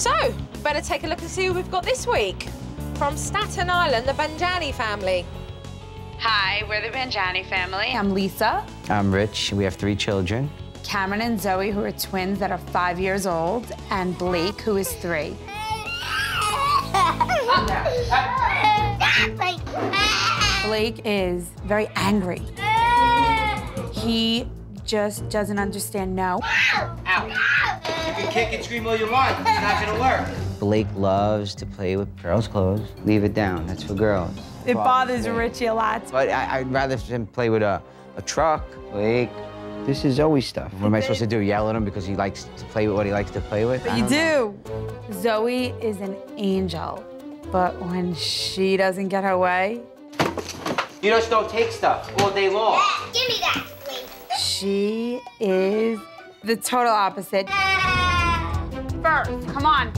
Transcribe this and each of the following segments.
So, better take a look and see who we've got this week. From Staten Island, the Banjany family. Hi, we're the Banjany family. I'm Lisa. I'm Rich. We have 3 children. Cameron and Zoe, who are twins that are 5 years old, and Blake, who is 3. Blake is very angry. He just doesn't understand no. Ow. You can kick and scream all you want. It's not gonna work. Blake loves to play with girls' clothes. Leave it down. That's for girls. It bothers Richie a lot. But I'd rather him play with a truck. Blake, this is Zoe stuff. What am I supposed to do? Yell at him because he likes to play with what he likes to play with? But you do. Zoe is an angel, but when she doesn't get her way, You just don't take stuff all day long. Yeah, give me that, please. she is the total opposite. First, come on.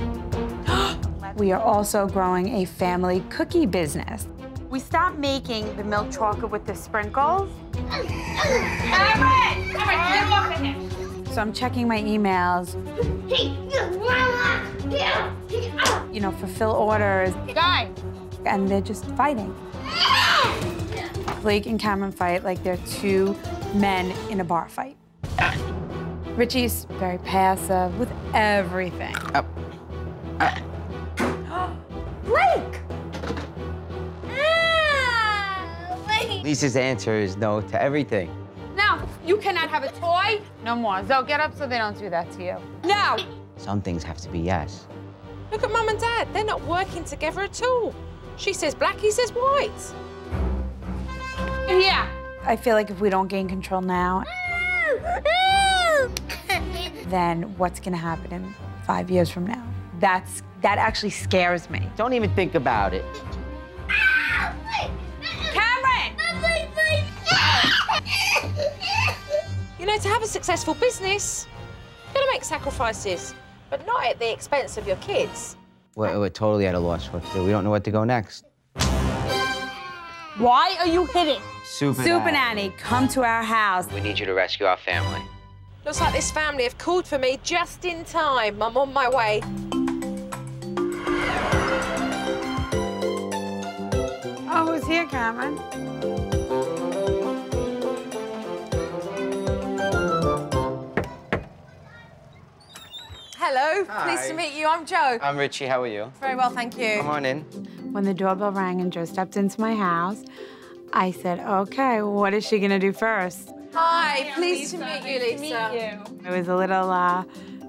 We are also growing a family cookie business. We stopped making the milk chocolate with the sprinkles. Cameron, get off of him. So I'm checking my emails, you know, fulfill orders. Guy! And they're just fighting. Blake and Cameron fight like they're 2 men in a bar fight. Richie's very passive with everything. Blake! Lisa's answer is no to everything. No, you cannot have a toy. No more. Zoe, get up so they don't do that to you. No! Some things have to be yes. Look at Mum and Dad. They're not working together at all. She says black, he says white. Yeah. I feel like if we don't gain control now, then what's gonna happen in 5 years from now? That actually scares me. Don't even think about it. Cameron! You know, to have a successful business, you're gonna make sacrifices, but not at the expense of your kids. We're totally at a loss what to do. We don't know what to go next. Why are you hitting? Supernanny, come to our house. we need you to rescue our family. Looks like this family have called for me just in time. I'm on my way. Oh, who's here, Cameron? Hello, Hi. pleased to meet you. I'm Jo. I'm Richie. How are you? Very well, thank you. Come on in. When the doorbell rang and Joe stepped into my house, I said, okay, what is she gonna do first? Hi, pleased to meet you, Lisa. I was a little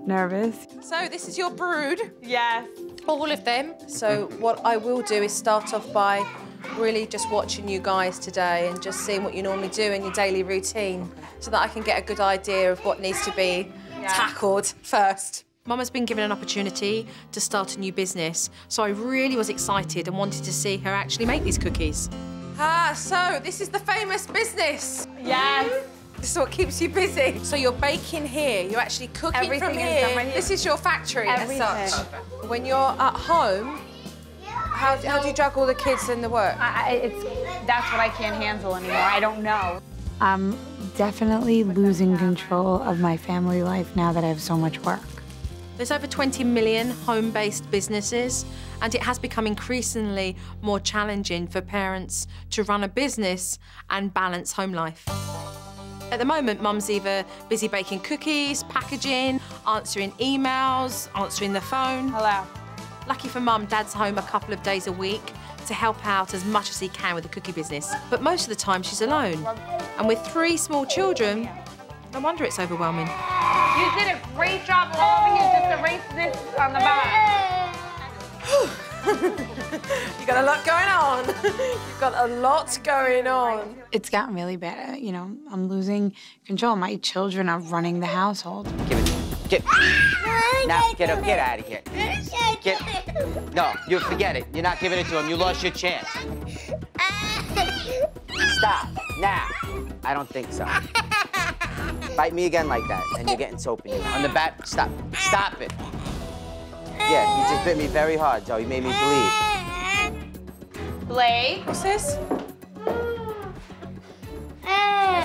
nervous. So this is your brood. Yes. All of them. So what I will do is start off by really just watching you guys today and just seeing what you normally do in your daily routine so that I can get a good idea of what needs to be tackled first. Mum has been given an opportunity to start a new business, so I really was excited and wanted to see her actually make these cookies. So this is the famous business. Yes. This is what keeps you busy. So you're baking here, you're actually cooking Everything from is here. done right here. This is your factory Everything. as such. When you're at home, how do you juggle the kids and the work? That's what I can't handle anymore. I don't know. I'm definitely losing control of my family life now that I have so much work. There's over 20 million home-based businesses, and it has become increasingly more challenging for parents to run a business and balance home life. At the moment, Mum's either busy baking cookies, packaging, answering emails, answering the phone. Hello. Lucky for Mum, Dad's home a couple of days a week to help out as much as he can with the cookie business. But most of the time, she's alone. And with 3 small children, no wonder it's overwhelming. You did a great job all over here. Just erase this on the bottom. You got a lot going on. You've got a lot going on. It's gotten really bad. You know, I'm losing control. My children are running the household. Give it. Now, get up. Get out of here. No, you forget it. You're not giving it to him. You lost your chance. Stop. Now. I don't think so. Bite me again like that, and you're getting soap in your mouth. On the back, stop. Stop it. Yeah, you just bit me very hard, Joe. You made me bleed. Blake, What's this?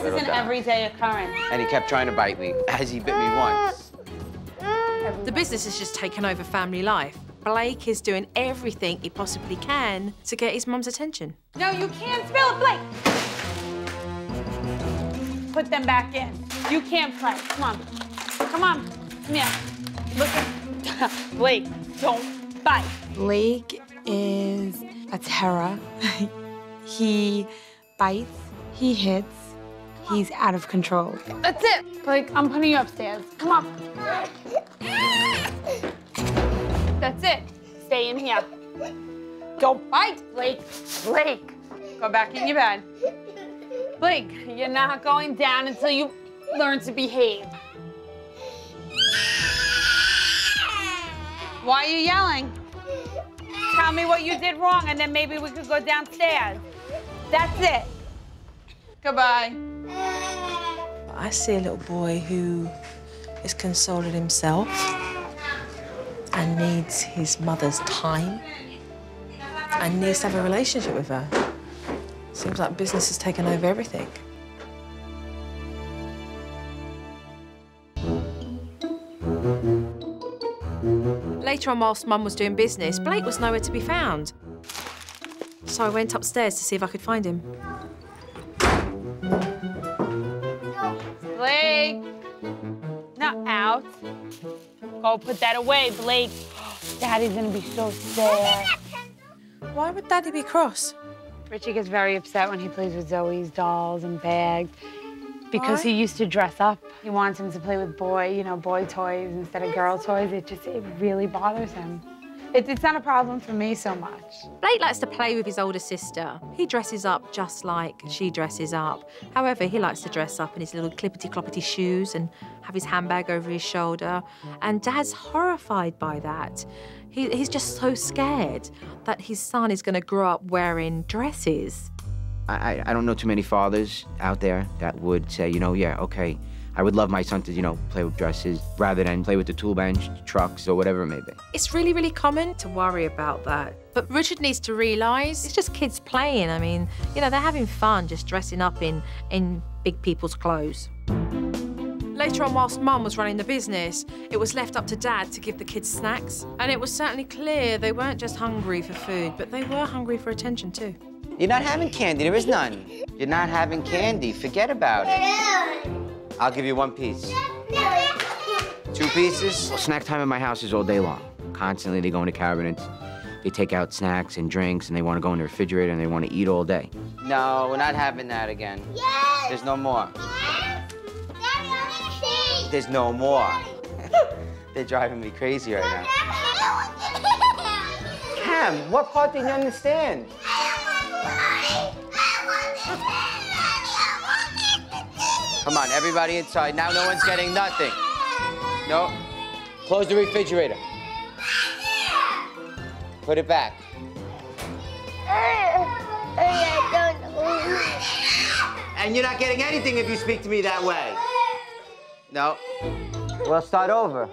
this is an everyday occurrence. And he kept trying to bite me, as he bit me once. The business has just taken over family life. Blake is doing everything he possibly can to get his mum's attention. No, you can't spill it, Blake. Put them back in. You can't play. Come on. Come on. Come here. Look at Blake. Don't bite. Blake is a terror. He bites. He hits. He's out of control. That's it. Blake, I'm putting you upstairs. Come on. That's it. Stay in here. Don't bite, Blake. Blake, go back in your bed. Blake, you're not going down until you learn to behave. Why are you yelling? Tell me what you did wrong, and then maybe we could go downstairs. That's it. Goodbye. I see a little boy who is consoling himself and needs his mother's time and needs to have a relationship with her. Seems like business has taken over everything. Later on, whilst Mum was doing business, Blake was nowhere to be found. So I went upstairs to see if I could find him. Blake, not out. Go put that away, Blake. Daddy's gonna be so sad. Why would Daddy be cross? Richie gets very upset when he plays with Zoe's dolls and bags because Why? he used to dress up. He wants him to play with boy toys instead of girl toys. It really bothers him. It's not a problem for me so much. Blake likes to play with his older sister. He dresses up just like she dresses up. However, he likes to dress up in his little clippity-cloppity shoes and have his handbag over his shoulder. And Dad's horrified by that. He's just so scared that his son is going to grow up wearing dresses. I don't know too many fathers out there that would say, yeah, okay, I would love my son to, play with dresses rather than play with the tool bench, trucks, or whatever it may be. It's really, really common to worry about that. But Richard needs to realise it's just kids playing. I mean, they're having fun just dressing up in big people's clothes. Later on, whilst Mum was running the business, it was left up to Dad to give the kids snacks. And it was certainly clear they weren't just hungry for food, but they were hungry for attention too. You're not having candy, there is none. You're not having candy, forget about it. I'll give you 1 piece. 2 pieces? Well, snack time in my house is all day long. Constantly they go into cabinets, they take out snacks and drinks, and they want to go in the refrigerator and they want to eat all day. No, we're not having that again. Yes. There's no more. Yes. Daddy, I need There's no more. They're driving me crazy right now. Cam, what part didn't you understand? Come on, everybody inside. Now no one's getting nothing. No. Close the refrigerator. Put it back. And you're not getting anything if you speak to me that way. No. We'll start over.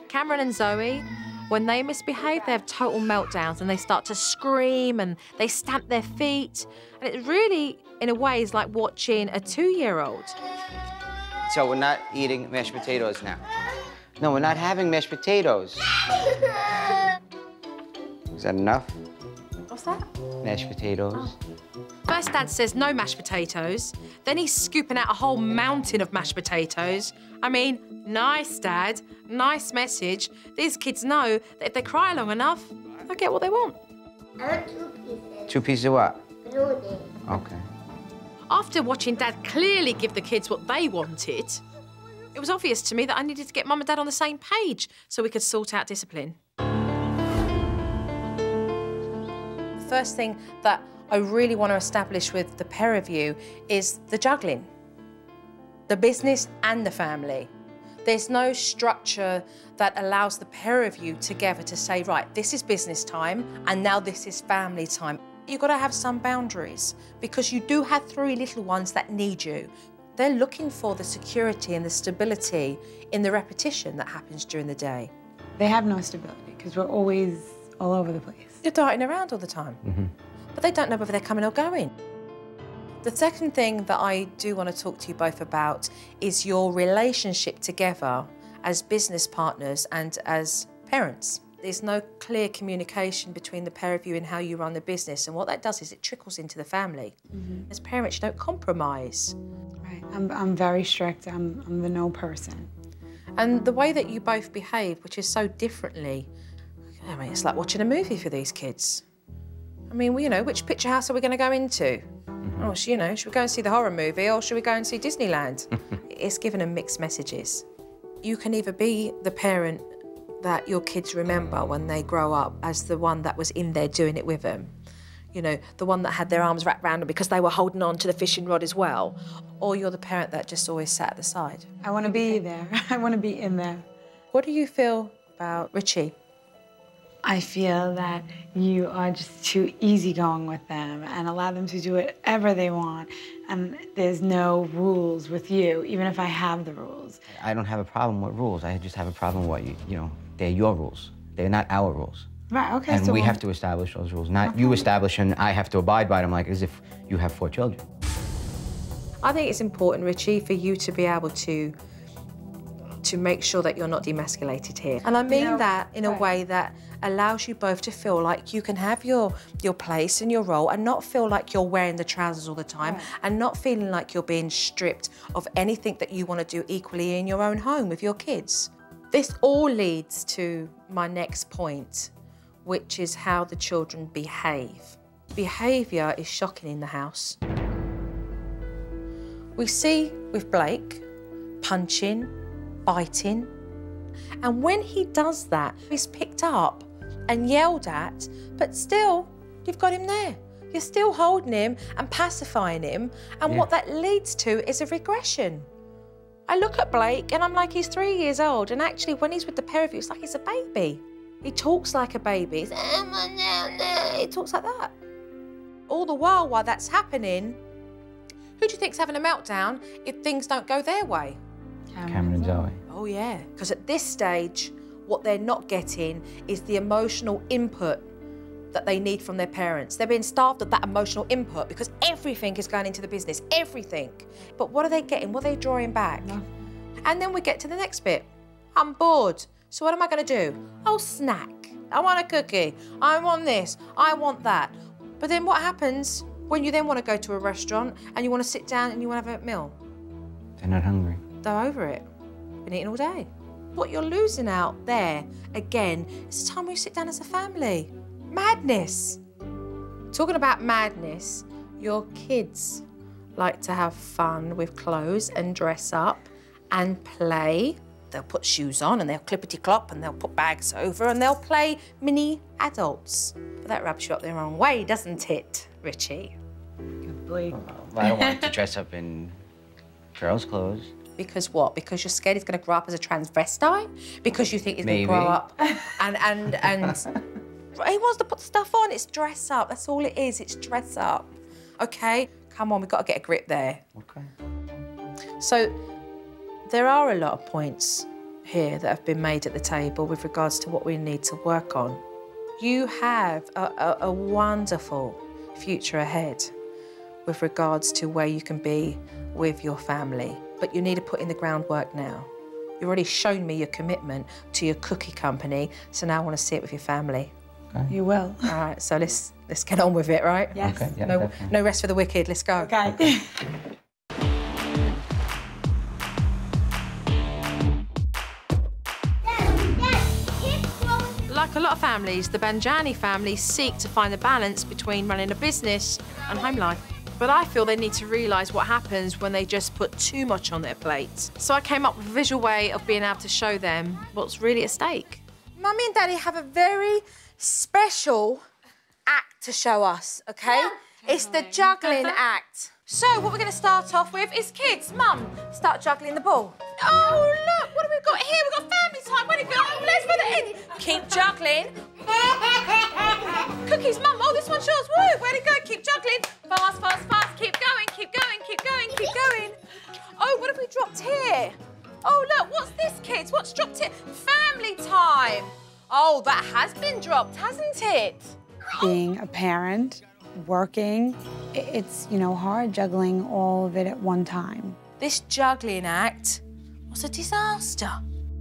Cameron and Zoe, when they misbehave, they have total meltdowns and they start to scream and they stamp their feet. And it really, in a way, is like watching a 2-year-old. So we're not eating mashed potatoes now. No, we're not having mashed potatoes. Is that enough? What's that? Mashed potatoes. First, Dad says no mashed potatoes. Then he's scooping out a whole mountain of mashed potatoes. I mean, nice, Dad. Nice message. These kids know that if they cry long enough, they'll get what they want. I want 2 pieces. 2 pieces of what? Bologna. Okay. After watching Dad clearly give the kids what they wanted, it was obvious to me that I needed to get Mum and Dad on the same page so we could sort out discipline. The first thing that I really want to establish with the pair of you is the juggling. The business and the family. There's no structure that allows the pair of you together to say, right, this is business time and now this is family time. You've got to have some boundaries because you do have 3 little ones that need you. They're looking for the security and the stability in the repetition that happens during the day. They have no stability because we're always all over the place. You're darting around all the time, but they don't know whether they're coming or going. The second thing that I do want to talk to you both about is your relationship together as business partners and as parents. There's no clear communication between the pair of you in how you run the business, and what that does is it trickles into the family. As parents, you don't compromise. Right. I'm very strict. I'm the no person. And the way that you both behave, which is so differently, I mean, it's like watching a movie for these kids. I mean, you know, which picture house are we going to go into? Oh, you know, should we go and see the horror movie, or should we go and see Disneyland? It's given them mixed messages. You can either be the parent that your kids remember when they grow up as the one that was in there doing it with them. You know, the one that had their arms wrapped around them because they were holding on to the fishing rod as well. Or you're the parent that just always sat at the side. I want to be there. I want to be in there. What do you feel about Richie? I feel that you are just too easygoing with them and allow them to do whatever they want. And there's no rules with you, even if I have the rules. I don't have a problem with rules. I just have a problem with what you know, they're your rules. They're not our rules. Right, okay. And so we have to establish those rules, not you establish and I have to abide by them like as if you have 4 children. I think it's important, Richie, for you to be able to make sure that you're not demasculated here. And I mean that in a way that allows you both to feel like you can have your place and your role and not feel like you're wearing the trousers all the time and not feeling like you're being stripped of anything that you want to do equally in your own home with your kids. This all leads to my next point, which is how the children behave. Behaviour is shocking in the house. We see with Blake punching, biting, and when he does that, he's picked up and yelled at, but still, you've got him there. You're still holding him and pacifying him, and what that leads to is a regression. I look at Blake and I'm like, he's 3 years old, and actually when he's with the pair of you, it's like he's a baby. He talks like a baby. He talks like that. All the while that's happening, who do you think's having a meltdown if things don't go their way? Cameron and Zoe. Oh yeah, because at this stage, what they're not getting is the emotional input that they need from their parents. They're being starved of that emotional input because everything is going into the business, everything. But what are they getting? What are they drawing back? No. And then we get to the next bit. I'm bored. So what am I going to do? I'll snack. I want a cookie. I want this. I want that. But then what happens when you then want to go to a restaurant and you want to sit down and you want to have a meal? They're not hungry. They're over it. Been eating all day. What you're losing out there, again, is the time we sit down as a family. Madness. Talking about madness, your kids like to have fun with clothes and dress up and play. They'll put shoes on and they'll clippity-clop and they'll put bags over and they'll play mini adults. But that rubs you up the wrong way, doesn't it, Richie? Blake. I don't want to dress up in girls' clothes. Because what? Because you're scared he's going to grow up as a transvestite? Because you think he's going to grow up and he wants to put stuff on. It's dress up. That's all it is. It's dress up. Okay? Come on, we've got to get a grip there. Okay. So there are a lot of points here that have been made at the table with regards to what we need to work on. You have a wonderful future ahead with regards to where you can be with your family, but you need to put in the groundwork now. You've already shown me your commitment to your cookie company, so now I want to see it with your family. Okay. You will. All right, so let's get on with it, right? Yes. Okay, yeah, no rest for the wicked. Let's go. Okay. Like a lot of families, the Banjany family seek to find the balance between running a business and home life. But I feel they need to realise what happens when they just put too much on their plates. So I came up with a visual way of being able to show them what's really at stake. Mummy and Daddy have a very special act to show us, OK? It's the juggling act. So what we're going to start off with is kids. Mum, start juggling the ball. Oh, look, what have we got here? We've got family time. Where'd it go? Oh, let's put it in. Keep juggling. Cookies, Mum. Oh, this one's yours. Woo, where'd it go? Keep juggling. Fast, fast, fast. Keep going, keep going, keep going, keep going. Oh, what have we dropped here? Oh, look, what's this, kids? What's dropped here? Family time. Oh, that has been dropped, hasn't it? Being a parent, working, it's, you know, hard juggling all of it at one time. This juggling act was a disaster.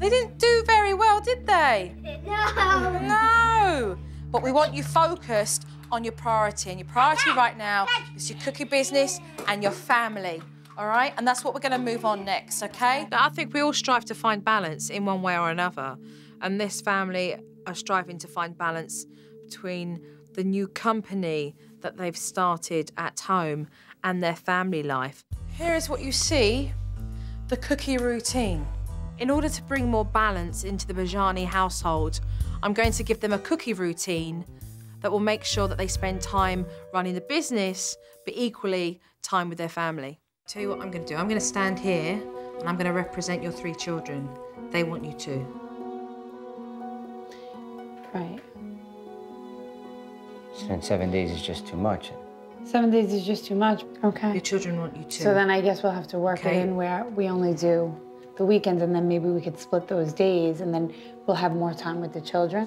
They didn't do very well, did they? No. No. But we want you focused on your priority. And your priority right now is your cookie business and your family, all right? And that's what we're going to move on next, okay? I think we all strive to find balance in one way or another. And this family are striving to find balance between the new company that they've started at home and their family life. Here is what you see, the cookie routine. In order to bring more balance into the Banjany household, I'm going to give them a cookie routine that will make sure that they spend time running the business, but equally time with their family. Tell you what I'm going to do. I'm going to stand here and I'm going to represent your 3 children. They want you to. Right. So 7 days is just too much. 7 days is just too much. Okay. Your children want you to. So then I guess we'll have to work it in where we only do the weekends, and then maybe we could split those days, and then we'll have more time with the children.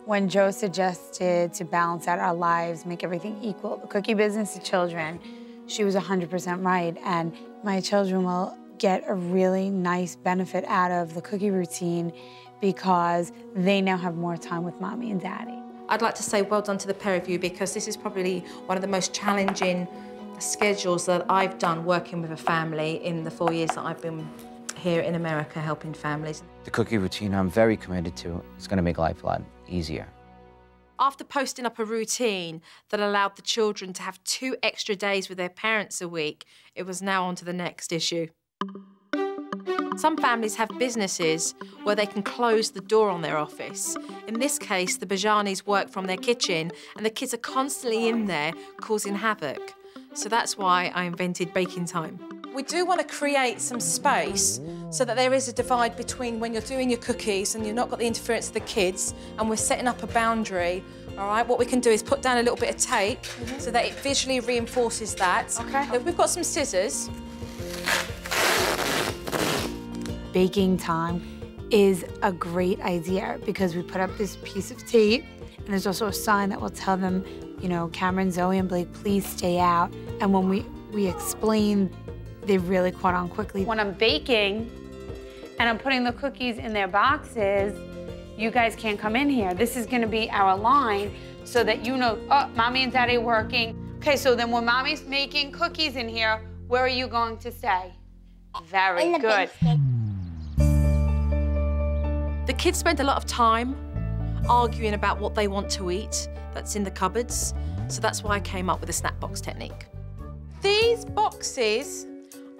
When Joe suggested to balance out our lives, make everything equal, the cookie business, the children, she was 100% right. And my children will get a really nice benefit out of the cookie routine because they now have more time with mommy and daddy. I'd like to say well done to the pair of you, because this is probably one of the most challenging schedules that I've done working with a family in the 4 years that I've been here in America helping families. The cookie routine I'm very committed to. It's going to make life a lot easier. After posting up a routine that allowed the children to have 2 extra days with their parents a week, it was now on to the next issue. Some families have businesses where they can close the door on their office. In this case, the Banjanys work from their kitchen and the kids are constantly in there causing havoc. So that's why I invented baking time. We do want to create some space so that there is a divide between when you're doing your cookies and you've not got the interference of the kids, and we're setting up a boundary, all right? What we can do is put down a little bit of tape so that it visually reinforces that. Okay. So we've got some scissors. Baking time is a great idea because we put up this piece of tape, and there's also a sign that will tell them, you know, Cameron, Zoe, and Blake, please stay out. And when we explain, they really caught on quickly. When I'm baking and I'm putting the cookies in their boxes, you guys can't come in here. This is gonna be our line so that you know, oh, mommy and daddy are working. Okay, so then when mommy's making cookies in here, where are you going to stay? Very good. The kids spend a lot of time arguing about what they want to eat that's in the cupboards, so that's why I came up with the Snapbox Technique. These boxes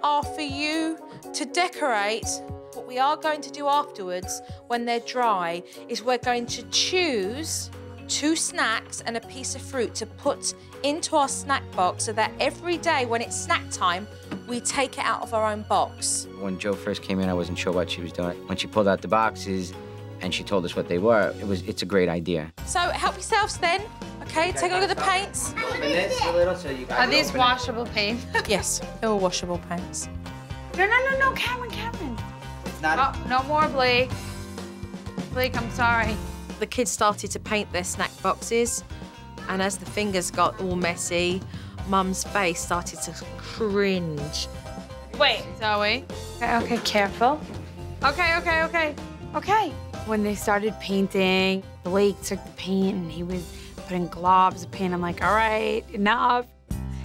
are for you to decorate. What we are going to do afterwards, when they're dry, is we're going to choose 2 snacks and a piece of fruit to put into our snack box so that every day when it's snack time, we take it out of our own box. When Joe first came in, I wasn't sure what she was doing. When she pulled out the boxes and she told us what they were, it's a great idea. So help yourselves then, okay? Take a look at the paints. Open this a little so you guys Are these open it. washable paint? Yes, they're all washable paints. No, Cameron. It's not. Oh, no more, Blake. Blake, I'm sorry. The kids started to paint their snack boxes, and as the fingers got all messy, Mum's face started to cringe. Wait, Zoe. Okay, careful. Okay. When they started painting, Blake took the paint and he was putting globs of paint. I'm like, all right, enough.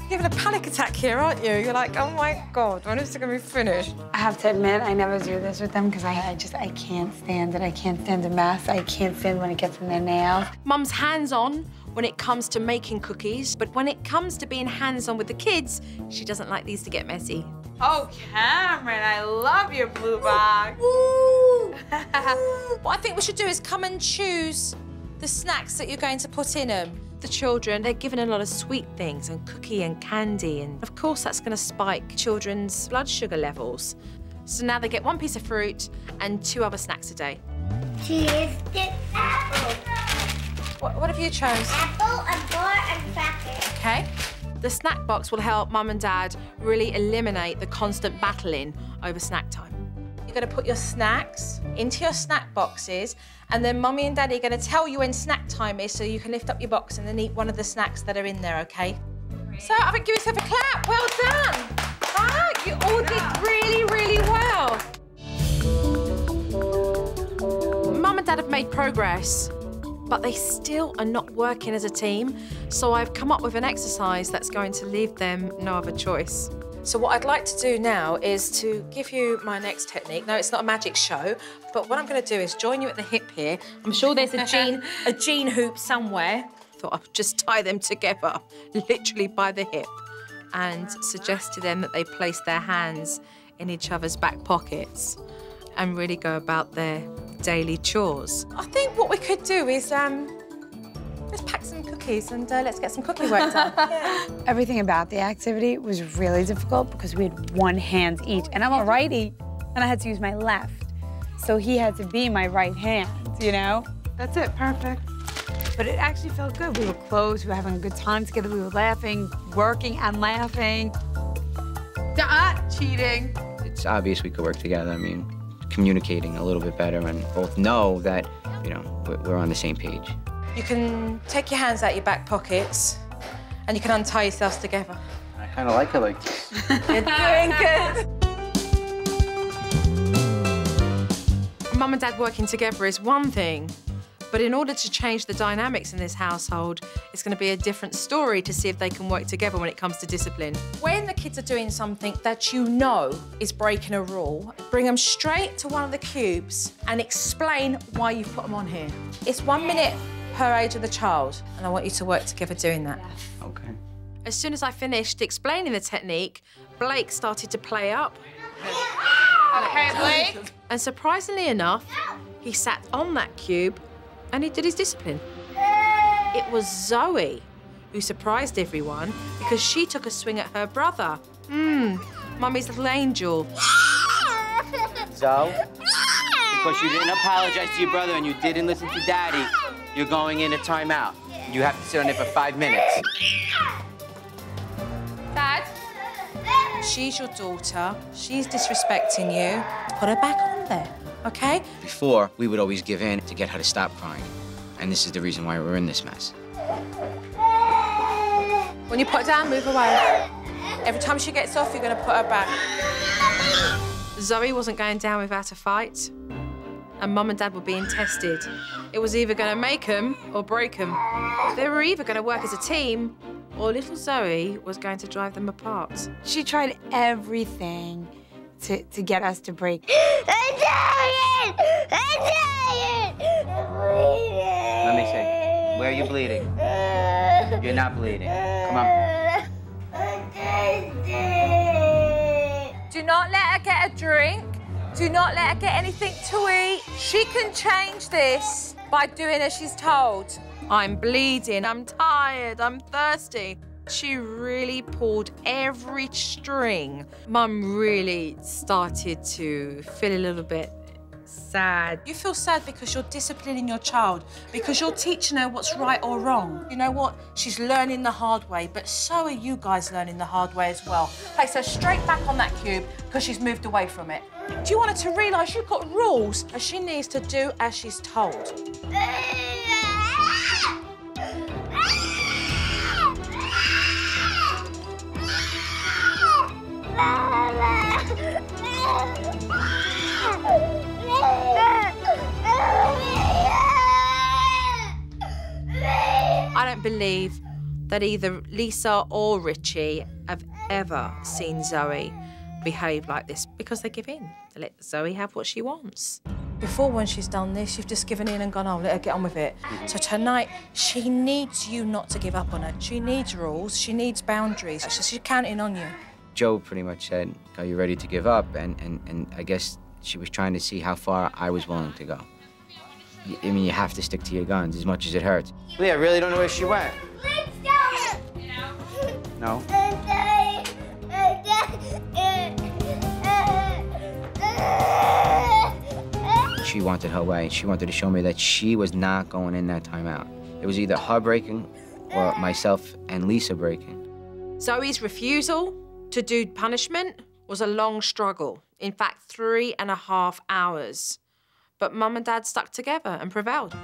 You're having a panic attack here, aren't you? You're like, oh my God, when is it gonna be finished? I have to admit, I never do this with them because I can't stand it. I can't stand a mess. I can't stand when it gets in their nails. Mum's hands-on when it comes to making cookies, but when it comes to being hands-on with the kids, she doesn't like these to get messy. Oh, Cameron, I love your blue box. What I think we should do is come and choose the snacks that you're going to put in them. The children, they're given a lot of sweet things and cookie and candy, and of course that's going to spike children's blood sugar levels. So now they get 1 piece of fruit and 2 other snacks a day. Cheese, apple. What have you chose? Apple and bar and cracker. Okay. The snack box will help Mum and Dad really eliminate the constant battling over snack time. You're going to put your snacks into your snack boxes, and then Mummy and Daddy are going to tell you when snack time is so you can lift up your box and then eat one of the snacks that are in there, okay? So I think give yourself a clap. Well done. Ah, you all did really, really well. made progress, but they still are not working as a team. So I've come up with an exercise that's going to leave them no other choice. So what I'd like to do now is to give you my next technique. No, it's not a magic show, but what I'm going to do is join you at the hip here. I'm sure there's a gene hoop somewhere. Thought I'd just tie them together, literally by the hip, and suggest to them that they place their hands in each other's back pockets and really go about their daily chores. I think what we could do is let's pack some cookies and let's get some cookie work done. Yeah. Everything about the activity was really difficult because we had one hand each, and I'm a righty, and I had to use my left. So he had to be my right hand, you know? That's it, perfect. But it actually felt good. We were close, we were having a good time together, we were laughing, working and laughing. Cheating. It's obvious we could work together. I mean, communicating a little bit better and both know that, you know, we're on the same page. You can take your hands out your back pockets and you can untie yourselves together. I kind of like it like this. You're doing good. Mum and Dad working together is one thing, but in order to change the dynamics in this household, it's going to be a different story to see if they can work together when it comes to discipline. When the kids are doing something that you know is breaking a rule, bring them straight to one of the cubes and explain why you put them on here. It's 1 minute per age of the child, and I want you to work together doing that. Okay. As soon as I finished explaining the technique, Blake started to play up. Okay, Blake. And surprisingly enough, he sat on that cube and he did his discipline. It was Zoe who surprised everyone because she took a swing at her brother. Mummy's little angel. So, because you didn't apologize to your brother and you didn't listen to Daddy, you're going in a timeout. You have to sit on it for 5 minutes. Dad? She's your daughter. She's disrespecting you. Put her back on there, okay? Before, we would always give in to get her to stop crying. And this is the reason why we're in this mess. When you put her down, move away. Every time she gets off, you're going to put her back. Zoe wasn't going down without a fight, and Mum and Dad were being tested. It was either going to make them or break them. They were either going to work as a team, or little Zoe was going to drive them apart. She tried everything to get us to break. I'm tired! I'm tired! I'm bleeding. Let me see. Where are you bleeding? You're not bleeding. Come on. I'm thirsty. Do not let her get a drink. Do not let her get anything to eat. She can change this by doing as she's told. I'm bleeding, I'm tired, I'm thirsty. She really pulled every string. Mum really started to feel a little bit sad. You feel sad because you're disciplining your child, because you're teaching her what's right or wrong. You know what? She's learning the hard way, but so are you guys learning the hard way as well. Place her straight back on that cube because she's moved away from it. Do you want her to realise you've got rules and she needs to do as she's told? I don't believe that either Lisa or Richie have ever seen Zoe behave like this because they give in. They let Zoe have what she wants. Before, when she's done this, you've just given in and gone, oh, let her get on with it. So tonight, she needs you not to give up on her. She needs rules, she needs boundaries. She's counting on you. Joe pretty much said, are you ready to give up? And I guess she was trying to see how far I was willing to go. I mean, you have to stick to your guns as much as it hurts. Leah, I really don't know where she went. No? She wanted her way. She wanted to show me that she was not going in that timeout. It was either her breaking or myself and Lisa breaking. Zoe's refusal to do punishment was a long struggle. In fact, 3.5 hours. But Mum and Dad stuck together and prevailed.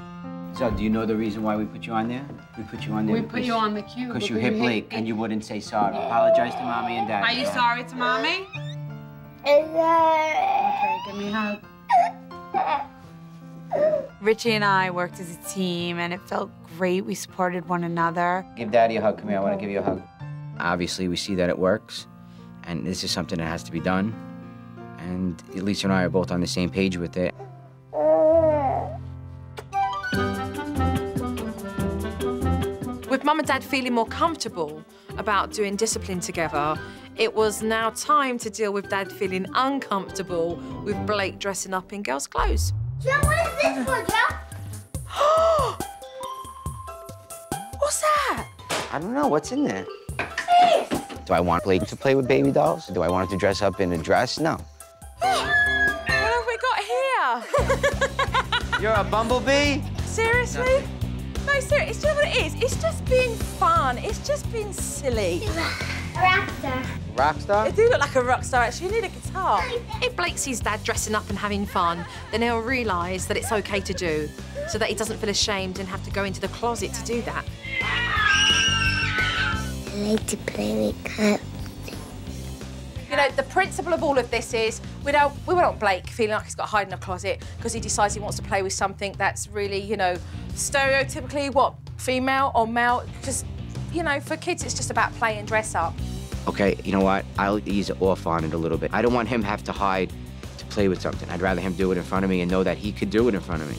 So, do you know the reason why we put you on there? We put you on there We put you on the cube. because you hit Blake and you wouldn't say sorry. Apologize to Mommy and Daddy. Are you sorry to Mommy? I'm sorry. Okay, give me a hug. Richie and I worked as a team, and it felt great. We supported one another. Give Daddy a hug. Come here, I want to give you a hug. Obviously, we see that it works, and this is something that has to be done. And Lisa and I are both on the same page with it. With Mum and Dad feeling more comfortable about doing discipline together, it was now time to deal with Dad feeling uncomfortable with Blake dressing up in girls' clothes. Joe, what is this for, Joe? What's that? I don't know, what's in there? Do I want Blake to play with baby dolls? Do I want him to dress up in a dress? No. What have we got here? You're a bumblebee? Seriously? No, seriously, it's just what it is. It's just being fun. It's just being silly. A rock star. Rock star? It do look like a rock star, actually. You need a guitar. If Blake sees Dad dressing up and having fun, then he'll realise that it's OK to do, so that he doesn't feel ashamed and have to go into the closet to do that. I like to play with cups. You know, the principle of all of this is we don't want Blake feeling like he's got to hide in a closet because he decides he wants to play with something that's really, you know, stereotypically, what, female or male. Just, you know, for kids, it's just about play and dress up. Okay, you know what? I'll ease off on it a little bit. I don't want him to have to hide to play with something. I'd rather him do it in front of me and know that he could do it in front of me.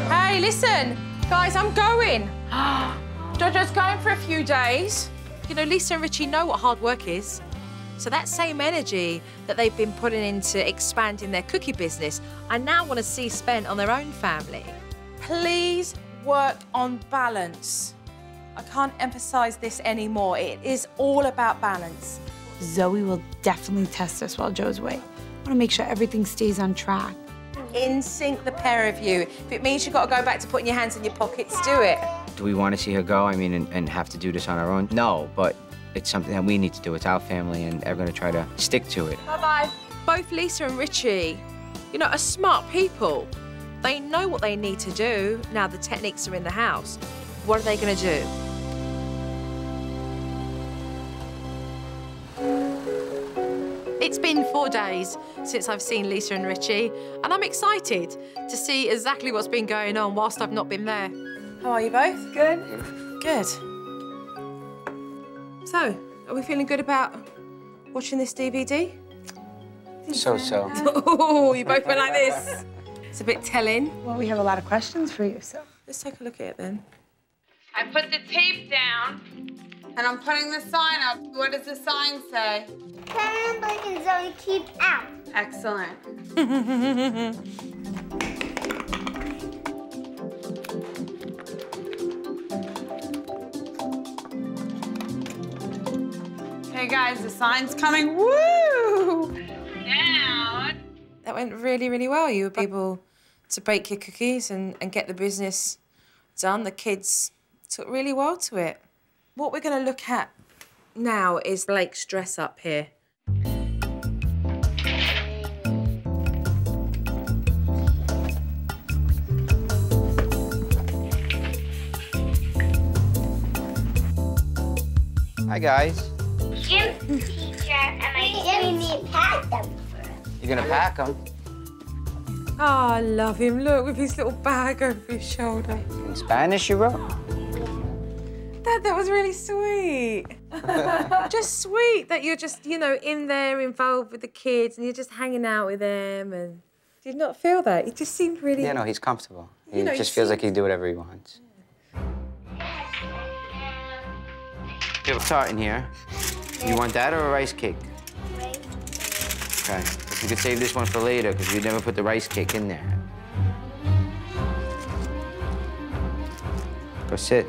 Hey, listen, guys, I'm going. Jojo's going for a few days. You know, Lisa and Richie know what hard work is. So that same energy that they've been putting into expanding their cookie business, I now want to see spent on their own family. Please work on balance. I can't emphasize this anymore. It is all about balance. Zoe will definitely test us while Joe's away. I want to make sure everything stays on track. In sync, the pair of you. If it means you've got to go back to putting your hands in your pockets, do it. Do we want to see her go? I mean, and have to do this on our own? No, but it's something that we need to do. It's our family, and we're going to try to stick to it. Bye-bye. Both Lisa and Richie, you know, are smart people. They know what they need to do now the techniques are in the house. What are they going to do? It's been 4 days since I've seen Lisa and Richie, and I'm excited to see exactly what's been going on whilst I've not been there. How are you both? Good. Good. So, are we feeling good about watching this DVD? So-so. Oh, you both went like this. It's a bit telling. Well, we have a lot of questions for you, so. Let's take a look at it then. I put the tape down, and I'm putting the sign up. What does the sign say? Karen, Blake, and Zoe keep out. Excellent. Hey guys, the sign's coming. Woo! Down. That went really, really well. You were able to bake your cookies and get the business done. The kids took really well to it. What we're going to look at now is Blake's dress up here. Hi, guys. Gym teacher, and my gym need to pack them first. You're going to pack them? Oh, I love him. Look, with his little bag over his shoulder. In Spanish, you wrote? Dad, that was really sweet. Just sweet that you're just, you know, in there involved with the kids and you're just hanging out with them. And did you not feel that? It just seemed really... Yeah, no, he's comfortable. He You know, just he feels like he can do whatever he wants. You have a tart in here. You want that or a rice cake? Okay. But you could save this one for later because we never put the rice cake in there. Go sit.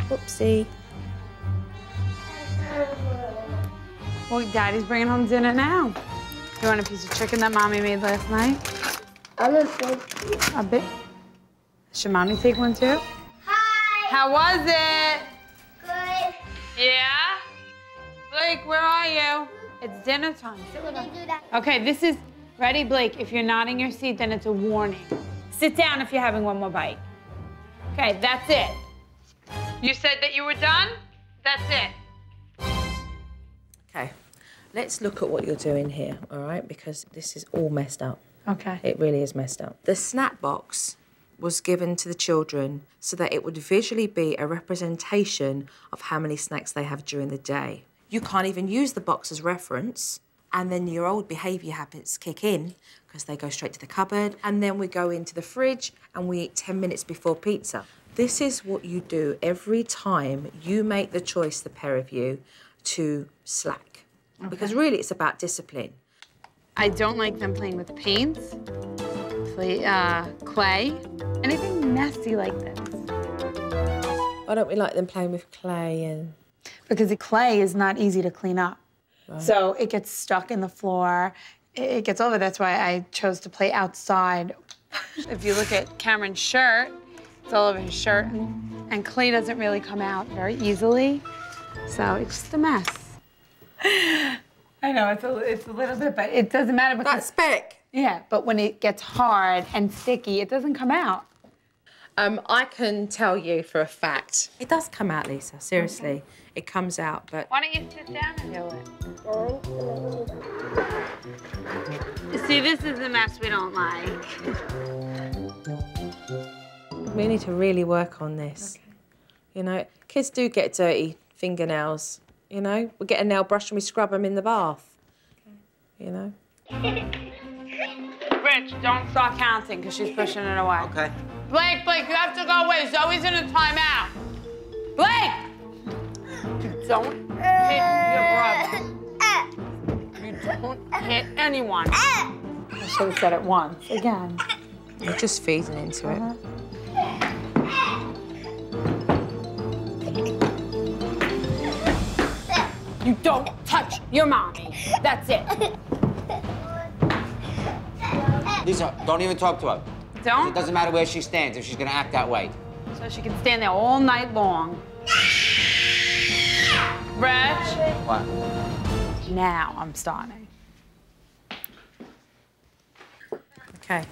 Whoopsie. Well, Daddy's bringing home dinner now. You want a piece of chicken that Mommy made last night? I'm a big. A bit. Should Mommy take one too? Hi. How was it? Good. Yeah? Blake, where are you? It's dinner time. Sit with us. Do that. Okay, this is... Ready, Blake? If you're not in your seat, then it's a warning. Sit down if you're having one more bite. Okay, that's it. You said that you were done? That's it. Okay. Let's look at what you're doing here, all right? Because this is all messed up. Okay. It really is messed up. The Snapbox was given to the children so that it would visually be a representation of how many snacks they have during the day. You can't even use the box as reference, and then your old behaviour habits kick in because they go straight to the cupboard, and then we go into the fridge and we eat 10 minutes before pizza. This is what you do every time you make the choice, the pair of you, to slack. Okay. Because really it's about discipline. I don't like them playing with paints, clay, anything messy like this. Why don't we like them playing with clay and... Because the clay is not easy to clean up. Right. So it gets stuck in the floor. It gets over. That's why I chose to play outside. If you look at Cameron's shirt, it's all over his shirt. And clay doesn't really come out very easily. So it's just a mess. I know, it's a little bit, but it doesn't matter because... That's speck. Yeah, but when it gets hard and sticky, it doesn't come out. I can tell you for a fact. It does come out, Lisa, seriously. Okay. It comes out, but... Why don't you sit down and do it? See, this is the mess we don't like. We need to really work on this. Okay. You know, kids do get dirty fingernails. You know, we get a nail brush and we scrub them in the bath. Okay. You know? Rich, don't start counting because she's pushing it away. Okay. Blake, you have to go away. Zoe's in a timeout. Blake! You don't hit your brother. You don't hit anyone. I should have said it once. Again. You're just feeding into it. You don't touch your mommy. That's it. Lisa, don't even talk to her. Don't? It doesn't matter where she stands if she's gonna act that way. So she can stand there all night long. Rich? What? Now I'm starting. Okay.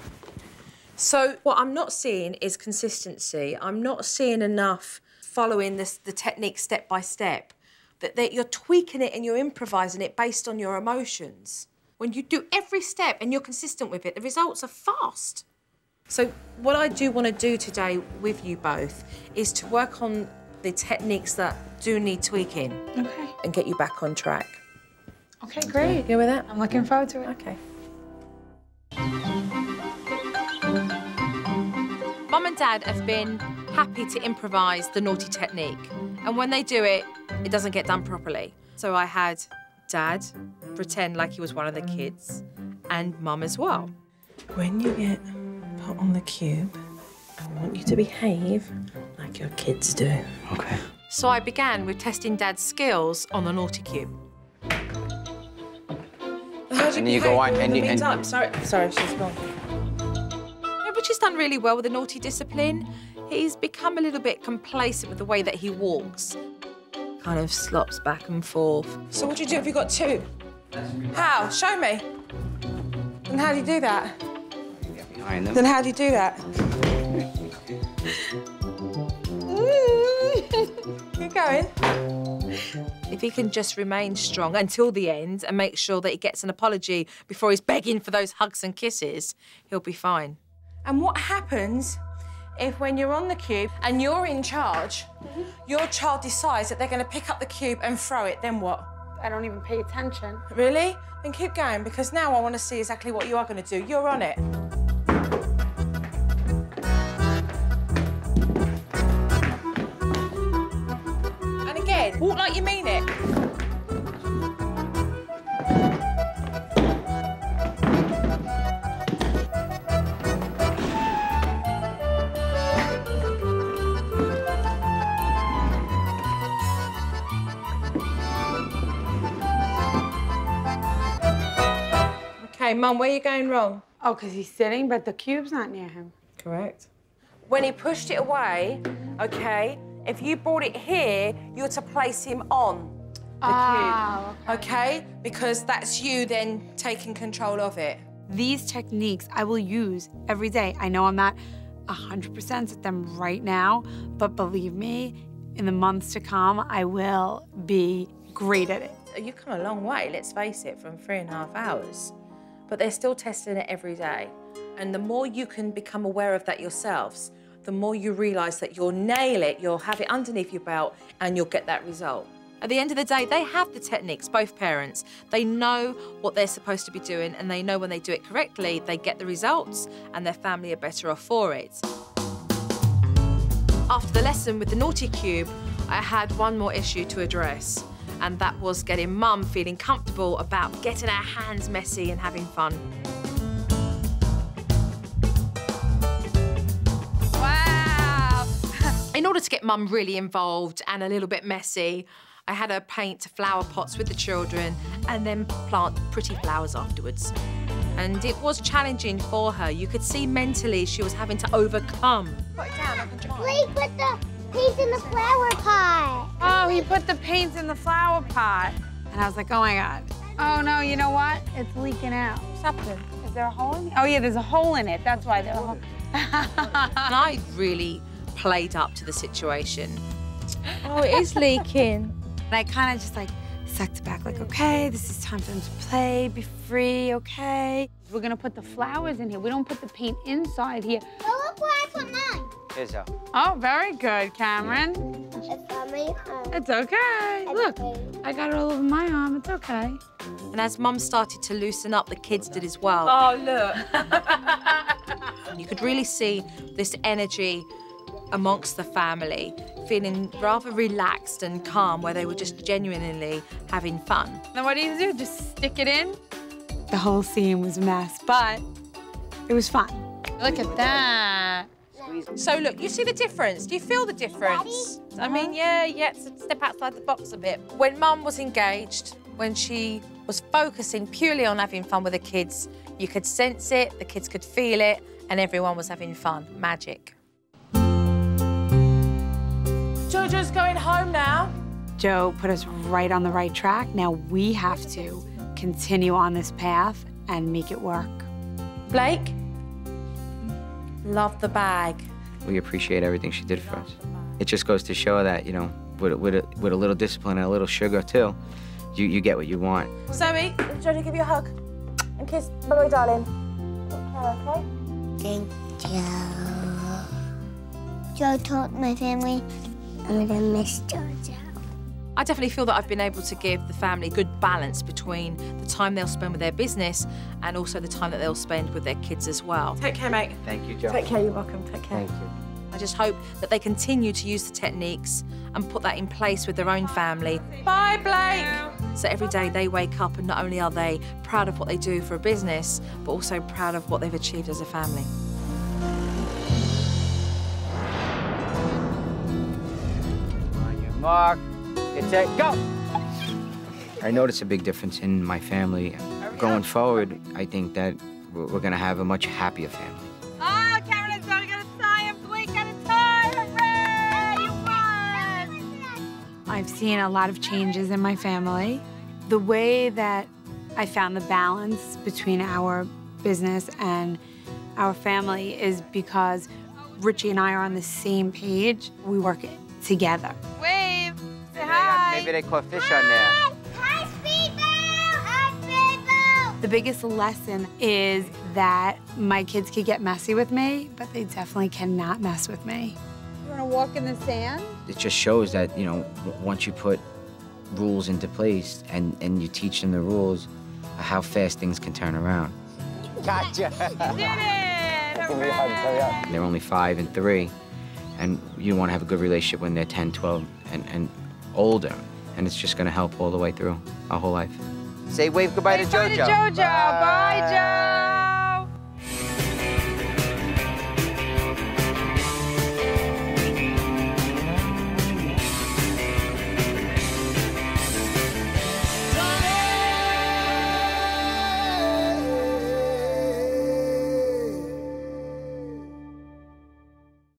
So what I'm not seeing is consistency. I'm not seeing enough following the technique step by step. That you're tweaking it and you're improvising it based on your emotions. When you do every step and you're consistent with it, the results are fast. So what I do want to do today with you both is to work on the techniques that do need tweaking. Okay. And get you back on track. Okay, great. You good with that? I'm looking forward to it. Okay. Mum and Dad have been happy to improvise the naughty technique. And when they do it, it doesn't get done properly. So I had Dad pretend like he was one of the kids and Mum as well. When you get put on the cube, I want you to behave like your kids do. Okay. So I began with testing Dad's skills on the naughty cube. How do you go on and you... Sorry, she's wrong. No, but she's done really well with the naughty discipline. He's become a little bit complacent with the way that he walks. Kind of slops back and forth. So what do you do if you've got two? How? Show me. And how do you do that? Get behind them. Then how do you do that? Keep going. If he can just remain strong until the end and make sure that he gets an apology before he's begging for those hugs and kisses, he'll be fine. And what happens if when you're on the cube and you're in charge, your child decides that they're going to pick up the cube and throw it, then what? I don't even pay attention. Really? Then keep going, because now I want to see exactly what you are going to do. You're on it. And again, walk like you mean it. Okay, Mum, where are you going wrong? Oh, because he's sitting, but the cube's not near him. Correct. When he pushed it away, okay, if you brought it here, you're to place him on the cube. Okay? Because that's you then taking control of it. These techniques I will use every day. I know I'm not 100% at them right now, but believe me, in the months to come, I will be great at it. You've come a long way, let's face it, from 3.5 hours. But they're still testing it every day. And the more you can become aware of that yourselves, the more you realise that you'll nail it, you'll have it underneath your belt, and you'll get that result. At the end of the day, they have the techniques, both parents. They know what they're supposed to be doing, and they know when they do it correctly, they get the results, and their family are better off for it. After the lesson with the naughty cube, I had one more issue to address, and that was getting Mum feeling comfortable about getting her hands messy and having fun. Wow! In order to get Mum really involved and a little bit messy, I had her paint flower pots with the children and then plant pretty flowers afterwards. And it was challenging for her. You could see mentally she was having to overcome. Put it down, I can try. Please put the paint in the flower pot. Oh, he put the paints in the flower pot. And I was like, oh my God. Oh no, you know what? It's leaking out. What's happening? Is there a hole in it? Oh yeah, there's a hole in it. That's why there's a hole. And I really played up to the situation. Oh, it is leaking. And I kind of just like sucked it back, like, okay, this is time for them to play, be free, okay? We're gonna put the flowers in here. We don't put the paint inside here. Oh, look where I put mine. Here's how. Oh, very good, Cameron. It's on my arm. It's okay. Look, I got it all over my arm. It's okay. And as Mum started to loosen up, the kids did as well. Oh, look. You could really see this energy amongst the family, feeling rather relaxed and calm, where they were just genuinely having fun. Then what do you do? Just stick it in? The whole scene was a mess, but it was fun. Look at that. So look, you see the difference? Do you feel the difference? I mean, yeah, so step outside the box a bit. When Mum was engaged, when she was focusing purely on having fun with the kids, you could sense it, the kids could feel it, and everyone was having fun. Magic. Jojo's going home now. Joe put us right on the right track. Now we have to continue on this path and make it work. Blake, love the bag. We appreciate everything she did for us. It just goes to show that, you know, with a little discipline and a little sugar too, you get what you want. Zoe, Jojo, give you a hug and kiss. Bye-bye, darling. Okay? Thank you. Joe told my family I'm gonna miss Jojo. I definitely feel that I've been able to give the family good balance between the time they'll spend with their business and also the time that they'll spend with their kids as well. Take care, mate. Thank you, Joe. Take care, you're welcome. Take care. Thank you. I just hope that they continue to use the techniques and put that in place with their own family. Bye, Blake. So every day they wake up and not only are they proud of what they do for a business, but also proud of what they've achieved as a family. Mark, get set, go! I noticed a big difference in my family. Going forward, I think that we're gonna have a much happier family. Oh, Cameron and Zoe got a tie and Blake got a tie. Hooray! You won! I've seen a lot of changes in my family. The way that I found the balance between our business and our family is because Richie and I are on the same page. We work together. Wave! Say hi! Maybe they caught fish on there. Hi, Speedboat! Hi, Speedboat! The biggest lesson is that my kids could get messy with me, but they definitely cannot mess with me. You wanna walk in the sand? It just shows that, you know, once you put rules into place and you teach them the rules, how fast things can turn around. Gotcha! Did it! Hooray! They're only 5 and 3, and you want to have a good relationship when they're 10, 12, and older, and it's just going to help all the way through our whole life. Say wave goodbye to Jojo. Bye, Jojo. Bye, Joe.